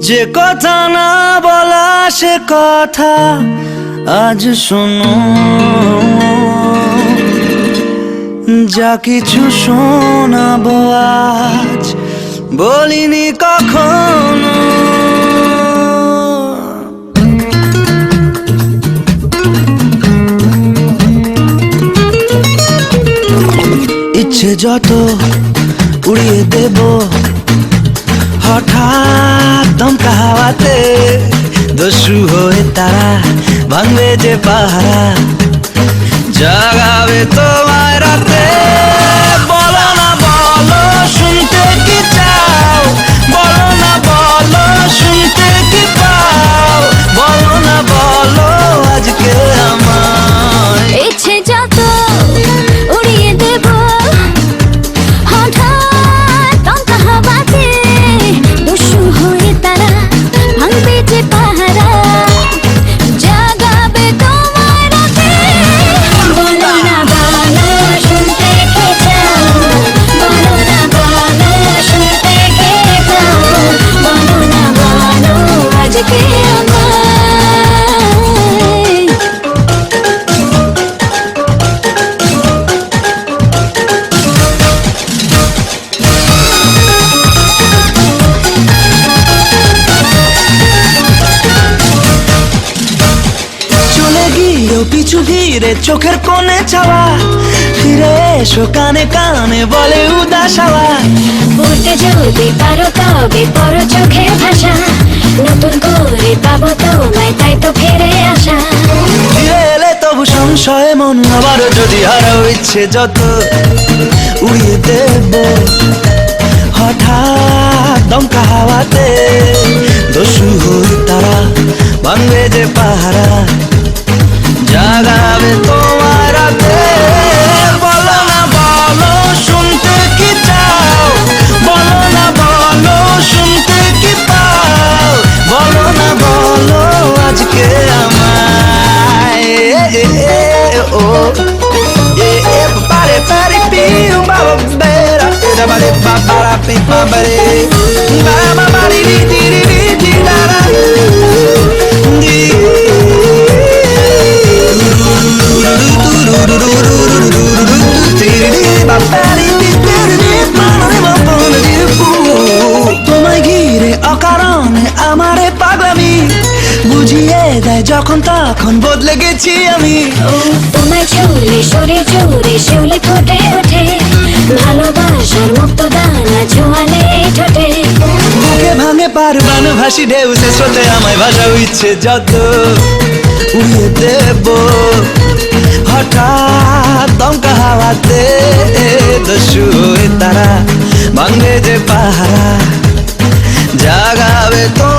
যে কথা না বলা সে কথা আজ শোনো, যা কিছু শোনাবো আজ বলিনি কখনো। ইচ্ছে যত উড়িয়ে দেব হঠাৎ দমকা হাওয়াতে, দস্যু হয়ে তারা ভাঙবে যে পাহারা, জাগাবে তোমায় রাতে। বলো না বলো শুনতে কি চাও, বলো না বলো শুনতে কি পাও, বলো না বলো আজকে আমায়। ইচ্ছে যত উড়িয়ে দেব হঠাৎ দমকা হাওয়াতে, দস্যু হয়ে তারা ভাঙবে যে পাহারা, জাগাবে তোমায় রাতে। বলো না বলো শুনতে কি চাও, বলো না বলো শুনতে কি পাও, বলো না বলো আজকে আমায়। চলে গিয়েও পিছু ঘিরে চোখের কোণে চাওয়া, ফিরে এসো কানে কানে বলে উদাস হাওয়া। পড়তে যদি পারো তবে পড়ো চোখের ভাষা, নতুন করে পাবো তোমায় তাই তো ফিরে আসা। ফিরে এলে তবু সংশয়ে মন আবারও যদি হারাও, ইচ্ছে যত উড়িয়ে দেব হঠাৎ দমকা হাওয়াতে, দস্যু হয়ে তারা ভাঙবে যে পাহারা, জাগাবে তোমার রাতে। বলো না বলো শুনতে কি চাও, বলো না বলো শুনতে কি পাও, বলো না বলো আজকে আমায়। ও pare pare piu baba bera da bare babara pe babare baba bari di di di di da da di তোমায় ঘিরে অকারণে আমারে পাগলামি, বুঝিয়ে দেয় যখন তখন বদলে গেছি আমি। তোমায় ছুলে শরীর জুড়ে শিউলি ফুটে ওঠে, ভালোবাসার মুক্ত দানা ছোঁয়ালে ঠোঁটে। বুকে ভাঙে পারবান ভাসি ঢেউ, সে স্রোতে আমায় ভাসাও, ইচ্ছে যত উড়িয়ে দেব হঠাৎ দমকা হাওয়াতে, দস্যু হয়ে তারা ভাঙবে যে পাহারা, জাগাবে তো